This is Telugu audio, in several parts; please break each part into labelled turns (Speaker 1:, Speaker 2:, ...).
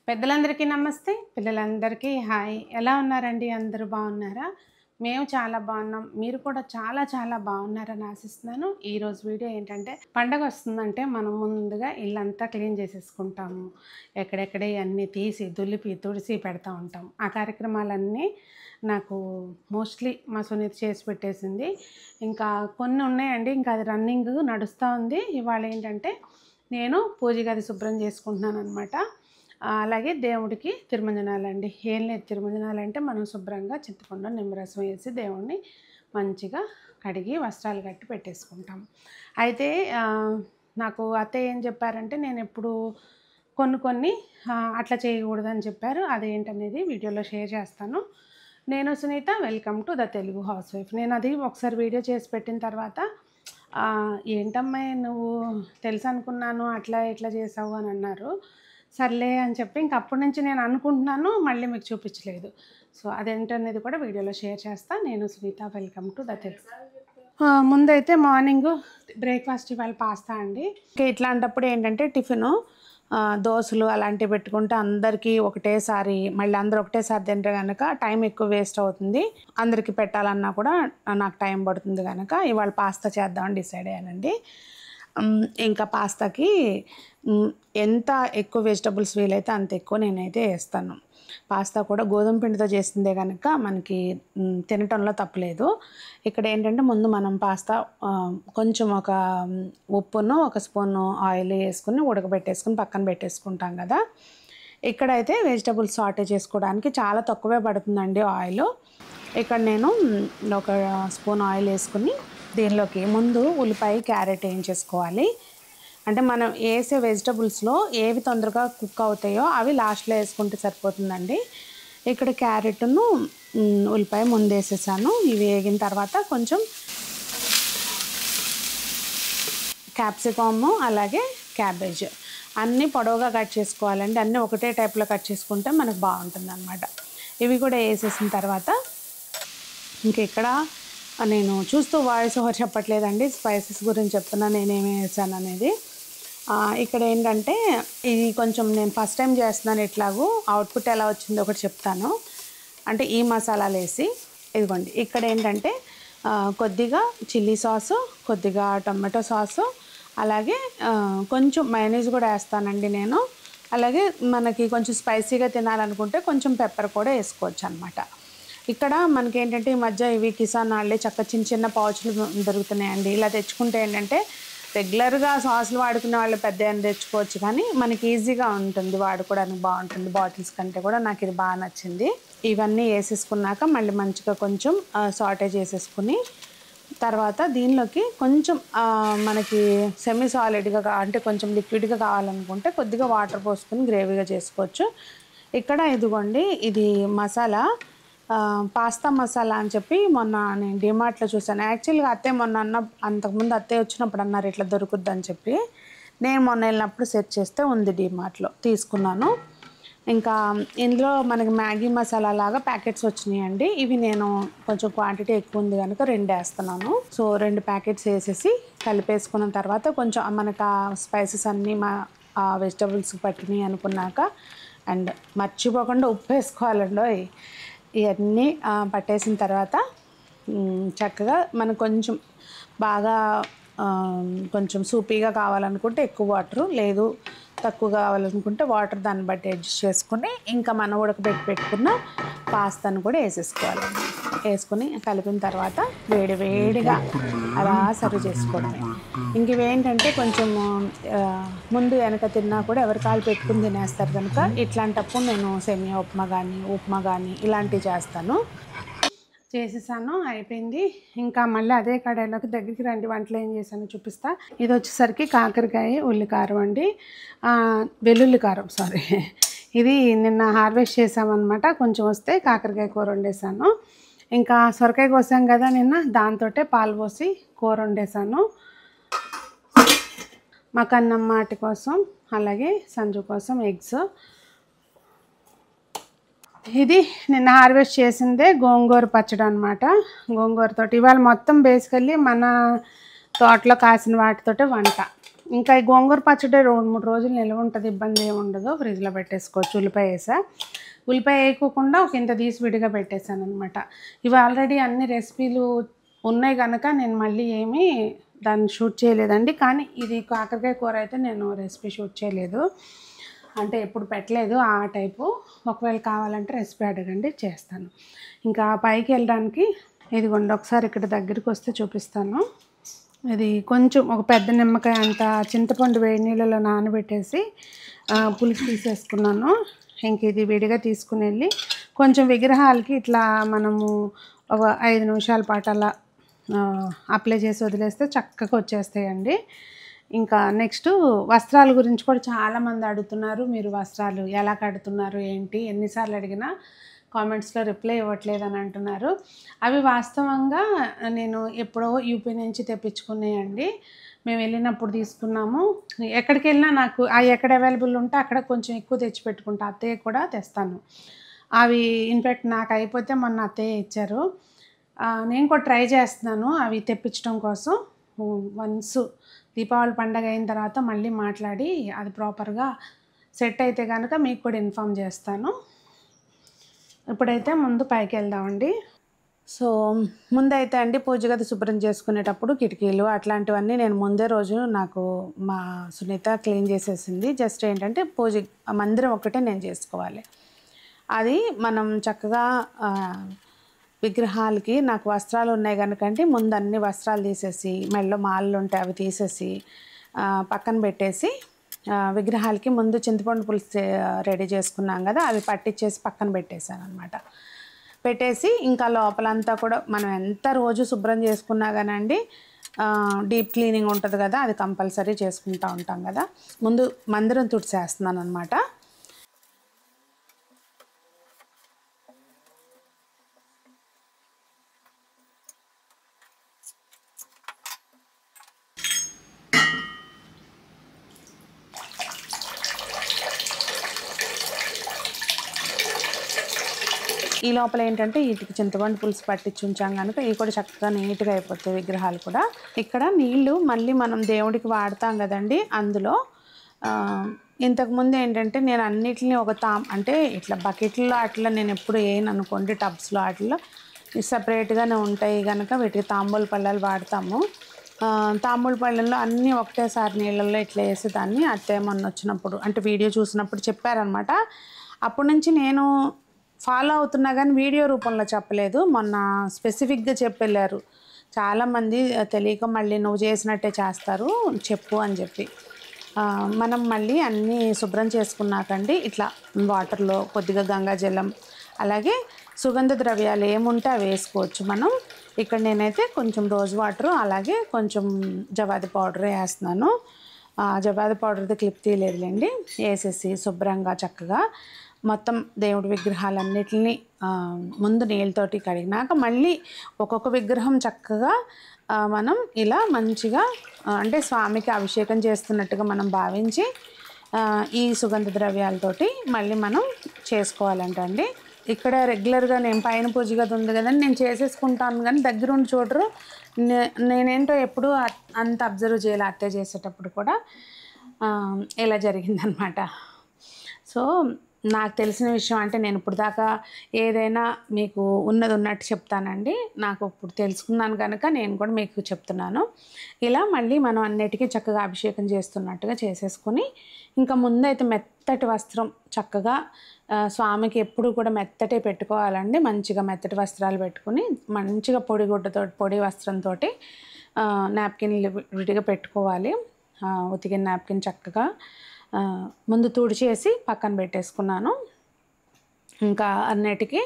Speaker 1: పెద్దలందరికీ నమస్తే. పిల్లలందరికీ హాయ్. ఎలా ఉన్నారండి? అందరూ బాగున్నారా? మేము చాలా బాగున్నాం. మీరు కూడా చాలా బాగున్నారని ఆశిస్తున్నాను. ఈరోజు వీడియో ఏంటంటే, పండగ వస్తుందంటే మనం ముందుగా ఇల్లంతా క్లీన్ చేసేసుకుంటాము. ఎక్కడెక్కడే అన్నీ తీసి దులిపి తుడిసి పెడతా ఉంటాం. ఆ కార్యక్రమాలన్నీ నాకు మోస్ట్లీ మా సునీత చేసి పెట్టేసింది. ఇంకా కొన్ని ఉన్నాయండి, ఇంకా అది రన్నింగ్ నడుస్తూ ఉంది. ఇవాళ ఏంటంటే నేను పూజ గది శుభ్రం చేసుకుంటున్నాను అనమాట. అలాగే దేవుడికి తిరుమంజనాలండి. ఏం లేదు, తిరుమంజనాలంటే మనం శుభ్రంగా చింతపండు నిమ్మరసం వేసి దేవుడిని మంచిగా కడిగి వస్త్రాలు కట్టి పెట్టేసుకుంటాం. అయితే నాకు అత్తయ్య ఏం చెప్పారంటే, నేను ఎప్పుడు కొన్ని అట్లా చేయకూడదని చెప్పారు. అదేంటనేది వీడియోలో షేర్ చేస్తాను. నేను Sunitha, welcome to the Telugu housewife. నేను అది ఒకసారి వీడియో చేసి పెట్టిన తర్వాత ఏంటమ్మా నువ్వు తెలుసు అనుకున్నాను, అట్లా ఇట్లా చేసావు అని అన్నారు. సర్లే అని చెప్పి ఇంక అప్పటి నుంచి నేను అనుకుంటున్నాను, మళ్ళీ మీకు చూపించలేదు. సో అదేంటనేది కూడా వీడియోలో షేర్ చేస్తాను. నేను Sunitha, welcome to the Telugu. ముందైతే మార్నింగ్ బ్రేక్ఫాస్ట్ ఇవాళ పాస్తా అండి. ఇట్లాంటప్పుడు ఏంటంటే టిఫిను దోశలు అలాంటివి పెట్టుకుంటే అందరికీ ఒకటేసారి, మళ్ళీ అందరూ ఒకటేసారి తింటే కనుక టైం ఎక్కువ వేస్ట్ అవుతుంది. అందరికీ పెట్టాలన్నా కూడా నాకు టైం పడుతుంది కనుక ఇవాళ పాస్తా చేద్దామని డిసైడ్ అయ్యానండి. ఇంకా పాస్తాకి ఎంత ఎక్కువ వెజిటబుల్స్ వీలైతే అంత ఎక్కువ నేనైతే వేస్తాను. పాస్తా కూడా గోధుమ పిండితో చేసిందే కనుక మనకి తినటంలో తప్పలేదు. ఇక్కడ ఏంటంటే ముందు మనం పాస్తా కొంచెం ఒక ఉప్పును ఒక స్పూను ఆయిల్ వేసుకుని ఉడకబెట్టేసుకుని పక్కన పెట్టేసుకుంటాం కదా. ఇక్కడైతే వెజిటబుల్స్ సాటే చేసుకోవడానికి చాలా తక్కువే పడుతుందండి ఆయిల్. ఇక్కడ నేను ఒక స్పూన్ ఆయిల్ వేసుకుని దీనిలోకి ముందు ఉల్లిపాయ క్యారెట్ వేయించేసుకోవాలి. అంటే మనం వేసే వెజిటబుల్స్లో ఏవి తొందరగా కుక్ అవుతాయో అవి లాస్ట్లో వేసుకుంటే సరిపోతుందండి. ఇక్కడ క్యారెట్ను ఉల్లిపాయ ముందు వేసేసాను. ఇవి వేగిన తర్వాత కొంచెం క్యాప్సికము అలాగే క్యాబేజ్ అన్నీ పొడవుగా కట్ చేసుకోవాలండి. అన్నీ ఒకటే టైప్లో కట్ చేసుకుంటే మనకు బాగుంటుంది అన్నమాట. ఇవి కూడా వేసేసిన తర్వాత ఇంక ఇక్కడ నేను చూస్తూ వాయిస్ ఓవర్ చెప్పట్లేదండి, స్పైసెస్ గురించి చెప్తున్నా నేనేమి వేసాను అనేది. ఇక్కడ ఏంటంటే ఇది కొంచెం నేను ఫస్ట్ టైం చేస్తున్నాను. ఎట్లాగో అవుట్పుట్ ఎలా వచ్చిందో ఒకటి చెప్తాను. అంటే ఈ మసాలాలు వేసి ఇదిగోండి, ఇక్కడ ఏంటంటే కొద్దిగా చిల్లీ సాసు, కొద్దిగా టొమాటో సాసు, అలాగే కొంచెం మయోనీస్ కూడా వేస్తానండి నేను. అలాగే మనకి కొంచెం స్పైసీగా తినాలనుకుంటే కొంచెం పెప్పర్ కూడా వేసుకోవచ్చు అనమాట. ఇక్కడ మనకి ఏంటంటే ఈ మధ్య ఇవి కిసాన్ వాళ్ళే చక్క చిన్న పౌచులు దొరుకుతున్నాయండి. ఇలా తెచ్చుకుంటే ఏంటంటే రెగ్యులర్గా సాసులు వాడుకునే వాళ్ళు పెద్ద అని తెచ్చుకోవచ్చు, కానీ మనకి ఈజీగా ఉంటుంది, వాడుకోవడానికి బాగుంటుంది. బాటిల్స్ కంటే కూడా నాకు ఇది బాగా నచ్చింది. ఇవన్నీ వేసేసుకున్నాక మళ్ళీ మంచిగా కొంచెం సాటే చేసేసుకుని తర్వాత దీనిలోకి కొంచెం మనకి సెమీ సాలిడ్గా అంటే కొంచెం లిక్విడ్గా కావాలనుకుంటే కొద్దిగా వాటర్ పోసుకొని గ్రేవీగా చేసుకోవచ్చు. ఇక్కడ ఇదిగోండి, ఇది మసాలా పాస్తా మసాలా అని చెప్పి మొన్న నేను డిమార్ట్లో చూసాను. యాక్చువల్గా అత్తే మొన్న అంతకుముందు అత్తే వచ్చినప్పుడు అన్నారు ఇట్లా దొరుకుద్ది అని చెప్పి. నేను మొన్న వెళ్ళినప్పుడు సెర్చ్ చేస్తే ఉంది, డిమార్ట్లో తీసుకున్నాను. ఇంకా ఇందులో మనకి మ్యాగీ మసాలా లాగా ప్యాకెట్స్ వచ్చినాయండి. ఇవి నేను కొంచెం క్వాంటిటీ ఎక్కువ ఉంది కనుక 2 వేస్తున్నాను. సో 2 ప్యాకెట్స్ వేసేసి కలిపేసుకున్న తర్వాత కొంచెం మనకు ఆ స్పైసెస్ అన్నీ వెజిటబుల్స్ పట్టినాయి అనుకున్నాక, అండ్ మర్చిపోకుండా ఉప్పు వేసుకోవాలండి. ఇవన్నీ పట్టేసిన తర్వాత చక్కగా మనకు కొంచెం బాగా కొంచెం సూపీగా కావాలనుకుంటే ఎక్కువ వాటరు, లేదు తక్కువ కావాలనుకుంటే వాటర్ దాన్ని బట్టి అడ్జస్ట్ చేసుకుని ఇంకా మనం పెట్టుకున్న పాస్తాను కూడా వేసేసుకోవాలండి. వేసుకుని కలిపిన తర్వాత వేడిగా అలా సర్వ్ చేసుకోవడమే. ఇంక ఇవేంటంటే కొంచెం ముందు వెనక తిన్నా కూడా ఎవరి కాలు పెట్టుకుని తినేస్తారు కనుక ఇట్లాంటప్పుడు నేను సేమియా ఉప్మా కానీ ఇలాంటివి చేసేసాను. అయిపోయింది. ఇంకా మళ్ళీ అదే కడాయిలోకి దగ్గరికి రండి, వంటలు ఏం చేశానో చూపిస్తా. ఇది వచ్చేసరికి కాకరకాయ ఉల్లికారం అండి, వెల్లుల్లి కారం సారీ. ఇది నిన్న హార్వెస్ట్ చేసామన్నమాట. కొంచెం వస్తే కాకరకాయ కూర వండేసాను. ఇంకా సొరకాయ కోసాం కదా నిన్న, దాంతో పాలు పోసి కూర వండేసాను. మా కన్నమ్మ వాటి కోసం అలాగే సంజు కోసం ఎగ్స్. ఇది నిన్న హార్వెస్ట్ చేసిందే గోంగూర పచ్చడి అనమాట. గోంగూరతో ఇవాళ మొత్తం బేసికల్లీ మన తోటలో కాసిన వాటితోటే వంట. ఇంకా ఈ గోంగూర పచ్చడి 2-3 రోజులు నిల్వ ఉంటుంది, ఇబ్బంది ఏమి ఉండదు. ఫ్రిడ్జ్లో పెట్టేసుకోవచ్చు. ఉల్లిపాయ వేసా, ఉల్లిపాయ వేయకుండా ఒక ఇంత తీసి విడిగా పెట్టేశాను అనమాట. ఇవి ఆల్రెడీ అన్ని రెసిపీలు ఉన్నాయి కనుక నేను మళ్ళీ ఏమీ దాన్ని షూట్ చేయలేదండి. కానీ ఇది కాకరకాయ కూర అయితే నేను రెసిపీ షూట్ చేయలేదు, అంటే ఎప్పుడు పెట్టలేదు ఆ టైపు. ఒకవేళ కావాలంటే రెసిపీ అడగండి, చేస్తాను. ఇంకా పైకి వెళ్ళడానికి ఇదిగోండి, ఒకసారి ఇక్కడ దగ్గరికి వస్తే చూపిస్తాను. ఇది కొంచెం ఒక పెద్ద నిమ్మకాయ అంత చింతపండు వేడి నీళ్ళలో నానబెట్టేసి పులుసు తీసేసుకున్నాను. ఇంక ఇది విడిగా తీసుకుని వెళ్ళి కొంచెం విగ్రహాలకి ఇట్లా మనము ఒక 5 నిమిషాల పాటు అలా అప్లై చేసి వదిలేస్తే చక్కగా వచ్చేస్తాయండి. ఇంకా నెక్స్ట్ వస్త్రాల గురించి కూడా చాలామంది అడుగుతున్నారు. మీరు వస్త్రాలు ఎలా కడుతున్నారు ఏంటి, ఎన్నిసార్లు అడిగినా కామెంట్స్లో రిప్లై ఇవ్వట్లేదని అంటున్నారు. అవి వాస్తవంగా నేను ఎప్పుడో యూపీ నుంచి తెప్పించుకున్నాయండి. మేము వెళ్ళినప్పుడు తీసుకున్నాము. ఎక్కడికి వెళ్ళినా నాకు ఎక్కడ అవైలబుల్ ఉంటే అక్కడ కొంచెం ఎక్కువ తెచ్చి పెట్టుకుంటా. అత్తయ్య కూడా తెస్తాను. అవి ఇన్ఫ్యాక్ట్ నాకు అయిపోతే మొన్న అత్తయ్య ఇచ్చారు. నేను కూడా ట్రై చేస్తున్నాను అవి తెప్పించడం కోసం. వన్స్ దీపావళి పండగ అయిన తర్వాత మళ్ళీ మాట్లాడి అది ప్రాపర్గా సెట్ అయితే కనుక మీకు కూడా ఇన్ఫామ్ చేస్తాను. ఇప్పుడైతే ముందు పైకి వెళ్దామండి. సో ముందైతే అండి పూజ గది శుభ్రం చేసుకునేటప్పుడు కిటికీలు అట్లాంటివన్నీ నేను ముందే రోజు నాకు మా సునీత క్లీన్ చేసేసింది. జస్ట్ ఏంటంటే పూజ మందిరం ఒక్కటే నేను చేసుకోవాలి. అది మనం చక్కగా విగ్రహాలకి నాకు వస్త్రాలు ఉన్నాయి కనుకంటే ముందు అన్ని వస్త్రాలు తీసేసి మెడలో మాలలు ఉంటే అవి తీసేసి పక్కన పెట్టేసి విగ్రహాలకి ముందు చింతపండు పులుసు రెడీ చేసుకున్నాం కదా, అవి పట్టించేసి పక్కన పెట్టేశాను అనమాట. పెట్టేసి ఇంకా లోపలంతా కూడా మనం ఎంత రోజు శుభ్రం చేసుకున్నా కానండి డీప్ క్లీనింగ్ ఉంటుంది కదా, అది కంపల్సరీ చేసుకుంటూ ఉంటాం కదా. ముందు మందిరం తుడిచేస్తున్నాను అనమాట. ఈ లోపల ఏంటంటే వీటికి చింతపండు పులుసు పట్టించి ఉంచాం కనుక ఇవి కూడా చక్కగా నీట్గా అయిపోతాయి విగ్రహాలు కూడా. ఇక్కడ నీళ్ళు మళ్ళీ మనం దేవుడికి వాడతాం కదండి, అందులో ఇంతకుముందు ఏంటంటే నేను అన్నిటిని ఒక అంటే ఇట్లా బకెట్లో అట్లా నేను ఎప్పుడు వేయను అనుకోండి, టబ్స్లో అట్లా సపరేట్గానే ఉంటాయి కనుక వీటికి తాంబూల పళ్ళాలు వాడతాము. తాంబూల పళ్ళల్లో అన్నీ ఒకటేసారి నీళ్ళల్లో ఇట్లా వేసేదాన్ని. అత్తయ్య మొన్న వచ్చినప్పుడు అంటే వీడియో చూసినప్పుడు చెప్పారనమాట. అప్పటి నుంచి నేను ఫాలో అవుతున్నా కానీ వీడియో రూపంలో చెప్పలేదు. మొన్న స్పెసిఫిక్గా చెప్పెళ్ళారు చాలామంది, తెలియక మళ్ళీ నువ్వు చేసినట్టే చేస్తారు చెప్పు అని చెప్పి. మనం మళ్ళీ అన్నీ శుభ్రం చేసుకున్నాకండి ఇట్లా వాటర్లో కొద్దిగా గంగాజలం అలాగే సుగంధ ద్రవ్యాలు ఏముంటే అవి వేసుకోవచ్చు మనం. ఇక్కడ నేనైతే కొంచెం రోజ్ వాటర్ అలాగే కొంచెం జవాది పౌడర్ వేస్తున్నాను. జవాది పౌడర్ది క్లిప్ తీయలేదులేండి. వేసేసి శుభ్రంగా చక్కగా మొత్తం దేవుడి విగ్రహాలన్నిటిని ముందు నీళ్ళతోటి కడిగినాక మళ్ళీ ఒక్కొక్క విగ్రహం చక్కగా మనం ఇలా మంచిగా అంటే స్వామికి అభిషేకం చేస్తున్నట్టుగా మనం భావించి ఈ సుగంధ ద్రవ్యాలతోటి మళ్ళీ మనం చేసుకోవాలంటండి. ఇక్కడ రెగ్యులర్గా నేను పైన పూజ గది ఉంది కదండి, నేను చేసేసుకుంటాను కానీ దగ్గరుండి చూడరు. నేనేంటో ఎప్పుడు అంత అబ్జర్వ్ చేయాలి. అత్తయ్య చేసేటప్పుడు కూడా ఇలా జరిగిందనమాట. సో నాకు తెలిసిన విషయం అంటే నేను ఇప్పుడు దాకా ఏదైనా మీకు ఉన్నది ఉన్నట్టు చెప్తానండి. నాకు ఇప్పుడు తెలుసుకున్నాను కనుక నేను కూడా మీకు చెప్తున్నాను. ఇలా మళ్ళీ మనం అన్నిటికీ చక్కగా అభిషేకం చేస్తున్నట్టుగా చేసేసుకొని ఇంకా ముందైతే మెత్తటి వస్త్రం చక్కగా స్వామికి ఎప్పుడు కూడా మెత్తటే పెట్టుకోవాలండి. మంచిగా మెత్తటి వస్త్రాలు పెట్టుకుని మంచిగా పొడి వస్త్రంతో నాప్కిన్లు విడిగా పెట్టుకోవాలి. ఉతికిన నాప్కిన్ చక్కగా ముందు తుడిచేసి పక్కన పెట్టేసుకున్నాను. ఇంకా అన్నిటికీ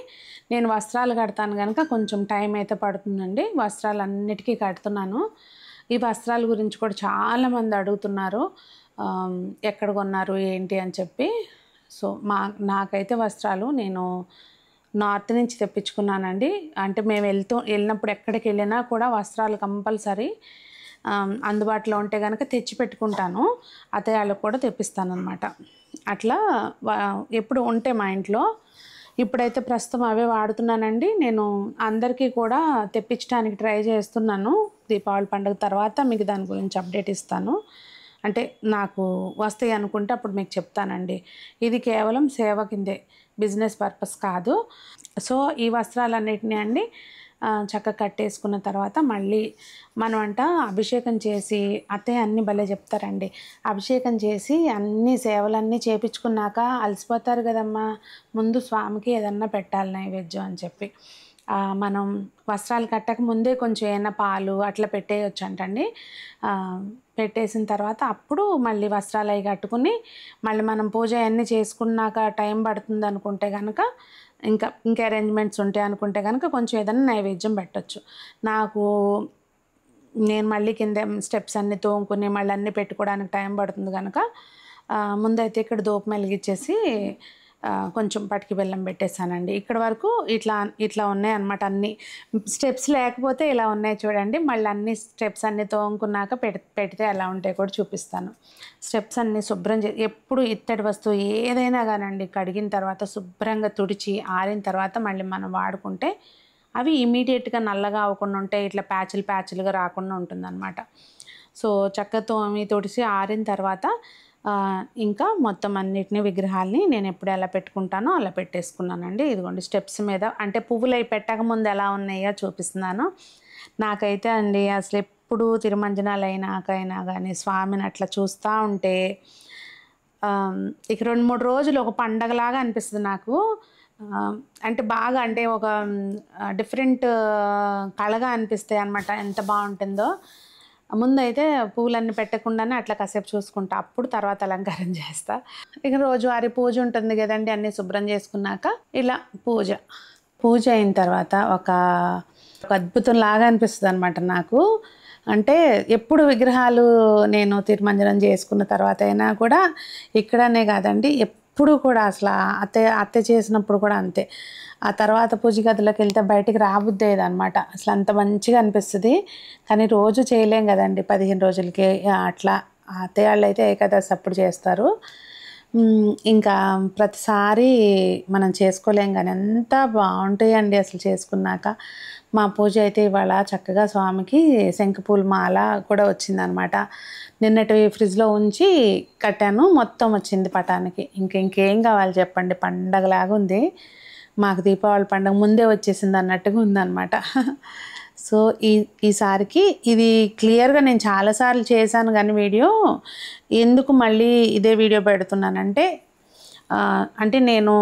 Speaker 1: నేను వస్త్రాలు కడతాను కనుక కొంచెం టైం అయితే పడుతుందండి. వస్త్రాలు అన్నిటికీ కడుతున్నాను. ఈ వస్త్రాల గురించి కూడా చాలామంది అడుగుతున్నారు, ఎక్కడ కొన్నారు ఏంటి అని చెప్పి. సో నాకైతే వస్త్రాలు నేను నార్త్ నుంచి తెప్పించుకున్నానండి. అంటే మేము వెళ్ళినప్పుడు ఎక్కడికి వెళ్ళినా కూడా వస్త్రాలు కంపల్సరీ అందుబాటులో ఉంటే కనుక తెచ్చి పెట్టుకుంటాను. అత్తయ్యలకు కూడా తెప్పిస్తాను అనమాట. అట్లా ఎప్పుడు ఉంటే మా ఇంట్లో. ఇప్పుడైతే ప్రస్తుతం అవే వాడుతున్నానండి. నేను అందరికీ కూడా తెప్పించడానికి ట్రై చేస్తున్నాను. దీపావళి పండుగ తర్వాత మీకు దాని గురించి అప్డేట్ ఇస్తాను. అంటే నాకు వస్తాయి అనుకుంటే అప్పుడు మీకు చెప్తానండి. ఇది కేవలం సేవ కిందే, బిజినెస్ పర్పస్ కాదు. సో ఈ వస్త్రాలన్నిటిని అండి చక్కగా కట్టేసుకున్న తర్వాత మళ్ళీ మనం అభిషేకం చేసి, అత్తయ్య అన్నీ భలే చెప్తారండి. అభిషేకం చేసి అన్ని సేవలన్నీ చేపించుకున్నాక అలసిపోతారు కదమ్మా, ముందు స్వామికి ఏదన్నా పెట్టాలి నైవేద్యం అని చెప్పి మనం వస్త్రాలు కట్టక ముందే కొంచెం ఏమైనా పాలు అట్లా పెట్టేయచ్చు అంటండి. పెట్టేసిన తర్వాత అప్పుడు మళ్ళీ వస్త్రాలు అవి కట్టుకుని మళ్ళీ మనం పూజ అన్నీ చేసుకున్నాక టైం పడుతుంది అనుకుంటే కనుక, ఇంకా అరేంజ్మెంట్స్ ఉంటాయి అనుకుంటే కనుక కొంచెం ఏదైనా నైవేద్యం పెట్టచ్చు. నేను మళ్ళీ కింద స్టెప్స్ అన్నీ తోముకుని మళ్ళీ అన్నీ పెట్టుకోవడానికి టైం పడుతుంది కనుక ముందైతే ఇక్కడ ధూపం వెలిగించేసి కొంచెం పటికి బెల్లం పెట్టేశానండి. ఇక్కడ వరకు ఇట్లా ఉన్నాయి అన్నమాట. అన్ని స్టెప్స్ లేకపోతే ఇలా ఉన్నాయి చూడండి. మళ్ళీ అన్ని స్టెప్స్ అన్నీ తోముకున్నాక పెడితే ఎలా ఉంటాయి కూడా చూపిస్తాను. స్టెప్స్ అన్నీ శుభ్రం ఎప్పుడు ఇత్తడి వస్తువు ఏదైనా కానండి కడిగిన తర్వాత శుభ్రంగా తుడిచి ఆరిన తర్వాత మళ్ళీ మనం వాడుకుంటే అవి ఇమీడియట్గా నల్లగా అవ్వకుండా ఉంటాయి, ఇట్లా ప్యాచులుగా రాకుండా ఉంటుందన్నమాట. సో చక్కగా తోమి తుడిచి ఆరిన తర్వాత ఇంకా మొత్తం అన్నిటిని విగ్రహాలని నేను ఎప్పుడు ఎలా పెట్టుకుంటానో అలా పెట్టేసుకున్నానండి. ఇదిగోండి స్టెప్స్ మీద అంటే పువ్వులు అవి పెట్టకముందు ఎలా ఉన్నాయో చూపిస్తున్నాను. నాకైతే అండి అసలు ఎప్పుడు తిరుమంజనాలు అయినాకైనా కానీ స్వామిని అట్లా చూస్తూ ఉంటే ఇక 2-3 రోజులు ఒక పండగలాగా అనిపిస్తుంది నాకు. అంటే బాగా ఒక డిఫరెంట్ కళగా అనిపిస్తాయి అన్నమాట. ఎంత బాగుంటుందో. ముందైతే పూలన్నీ పెట్టకుండానే అట్లా కాసేపు చూసుకుంటా, అప్పుడు తర్వాత అలంకారం చేస్తా. ఇక రోజువారీ పూజ ఉంటుంది కదండి, అన్నీ శుభ్రం చేసుకున్నాక ఇలా పూజ అయిన తర్వాత ఒక అద్భుతం లాగా అనిపిస్తుంది అనమాట నాకు. అంటే ఎప్పుడు విగ్రహాలు నేను తిరుమంజనం చేసుకున్న తర్వాత అయినా కూడా ఇక్కడనే కాదండి, ఎప్పుడు కూడా అసలు అత్త చేసినప్పుడు కూడా అంతే. ఆ తర్వాత పూజ గదిలోకి వెళ్తే బయటికి రాబుద్దేది అనమాట. అసలు అంత మంచిగా అనిపిస్తుంది. కానీ రోజు చేయలేం కదండి, 15 రోజులకి అట్లా. అత్తయ్య వాళ్ళు అయితే ఏకాదశి అప్పుడు చేస్తారు. ఇంకా ప్రతిసారి మనం చేసుకోలేం కానీ ఎంత బాగుంటాయండి అసలు చేసుకున్నాక. మా పూజ అయితే ఇవాళ చక్కగా స్వామికి శంఖపూల మాల కూడా వచ్చిందనమాట. నిన్నటివి ఫ్రిడ్జ్లో ఉంచి కట్టాను, మొత్తం వచ్చింది పటానికి. ఇంకేం కావాలి చెప్పండి, పండగలాగా ఉంది. మాకు దీపావళి పండుగ ముందే వచ్చేసింది అన్నట్టుగా ఉందన్నమాట. సో ఈసారికి ఇది క్లియర్గా నేను చాలాసార్లు చేశాను కానీ వీడియో ఎందుకు మళ్ళీ ఇదే వీడియో పెడుతున్నానంటే, అంటే నేను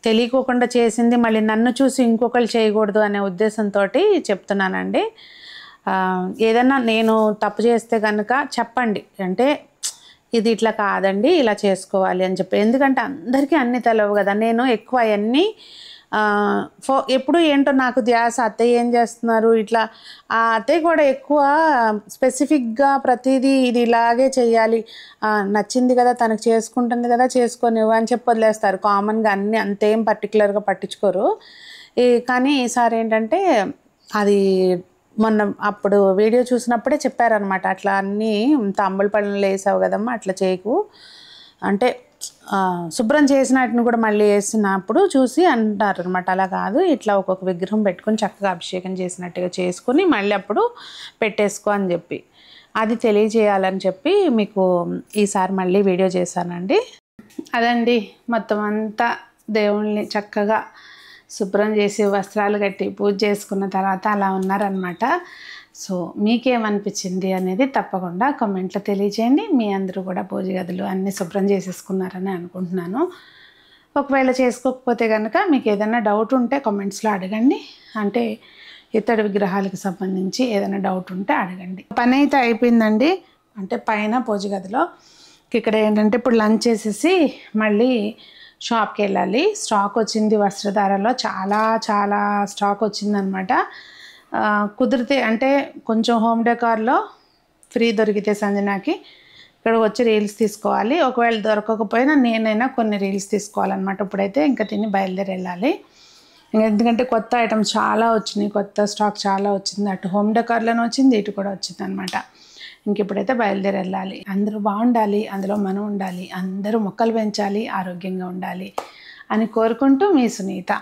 Speaker 1: తెలియకోకుండా చేసింది మళ్ళీ నన్ను చూసి ఇంకొకరు చేయకూడదు అనే ఉద్దేశంతో చెప్తున్నానండి. ఏదన్నా నేను తప్పు చేస్తే కనుక చెప్పండి, అంటే ఇది ఇట్లా కాదండి ఇలా చేసుకోవాలి అని చెప్పి. ఎందుకంటే అందరికీ అన్నీ తెలవు కదా. నేను ఎక్కువ అవన్నీ ఎప్పుడు ఏంటో నాకు ధ్యాస, అత్తయ్య ఏం చేస్తున్నారు ఇట్లా. ఆ అత్తయ్య కూడా ఎక్కువ స్పెసిఫిక్గా ప్రతిదీ ఇది ఇలాగే చెయ్యాలి, నచ్చింది కదా తనకు చేసుకుంటుంది కదా చేసుకోనివ్వు అని చెప్పి వదిలేస్తారు. కామన్గా అన్నీ అంతేం పర్టికులర్గా పట్టించుకోరు. కానీ ఈసారి ఏంటంటే అది అప్పుడు వీడియో చూసినప్పుడే చెప్పారనమాట, అట్లా అన్నీ తాంబూల పళ్ళలో వేసావు కదమ్మా అట్లా చేయకు అంటే శుభ్రం చేసిన వాటిని కూడా మళ్ళీ వేసినప్పుడు చూసి అంటారు అనమాట. అలా కాదు, ఇట్లా ఒక్కొక్క విగ్రహం పెట్టుకొని చక్కగా అభిషేకం చేసినట్టుగా చేసుకుని మళ్ళీ అప్పుడు పెట్టేసుకో అని చెప్పి అది తెలియజేయాలని చెప్పి మీకు ఈసారి మళ్ళీ వీడియో చేశానండి. అదండి మొత్తం అంతా దేవుళ్ళని చక్కగా శుభ్రం చేసి వస్త్రాలు కట్టి పూజ చేసుకున్న తర్వాత అలా ఉన్నారనమాట. సో మీకేమనిపించింది అనేది తప్పకుండా కామెంట్లో తెలియజేయండి. మీ అందరూ కూడా పూజ గదులు అన్నీ శుభ్రం చేసేసుకున్నారని అనుకుంటున్నాను. ఒకవేళ చేసుకోకపోతే కనుక మీకు ఏదైనా డౌట్ ఉంటే కామెంట్స్లో అడగండి. అంటే ఇత్తడి విగ్రహాలకు సంబంధించి ఏదైనా డౌట్ ఉంటే అడగండి. పని అయితే అయిపోయిందండి. అంటే పైన పూజ గదిలో ఇక్కడ ఏంటంటే ఇప్పుడు లంచ్ చేసేసి మళ్ళీ షాప్కి వెళ్ళాలి. స్టాక్ వచ్చింది, వస్త్రధారలో చాలా స్టాక్ వచ్చిందనమాట. కుదిరితే అంటే కొంచెం హోమ్ డెకార్లో ఫ్రీ దొరికితే సంజనాకి ఇక్కడ వచ్చి రీల్స్ తీసుకోవాలి. ఒకవేళ దొరకకపోయినా నేనైనా కొన్ని రీల్స్ తీసుకోవాలన్నమాట. ఇప్పుడైతే ఇంకా తిని బయలుదేరి వెళ్ళాలి. ఎందుకంటే కొత్త ఐటమ్స్ చాలా వచ్చినాయి, కొత్త స్టాక్ చాలా వచ్చింది. అటు హోమ్ డెకార్లోనే వచ్చింది, ఇటు కూడా వచ్చింది అనమాట. ఇంక ఇప్పుడైతే బయలుదేరి వెళ్ళాలి. అందరూ బాగుండాలి, అందులో మనం ఉండాలి, అందరూ మొక్కలు పెంచాలి, ఆరోగ్యంగా ఉండాలి అని కోరుకుంటూ మీ సునీత.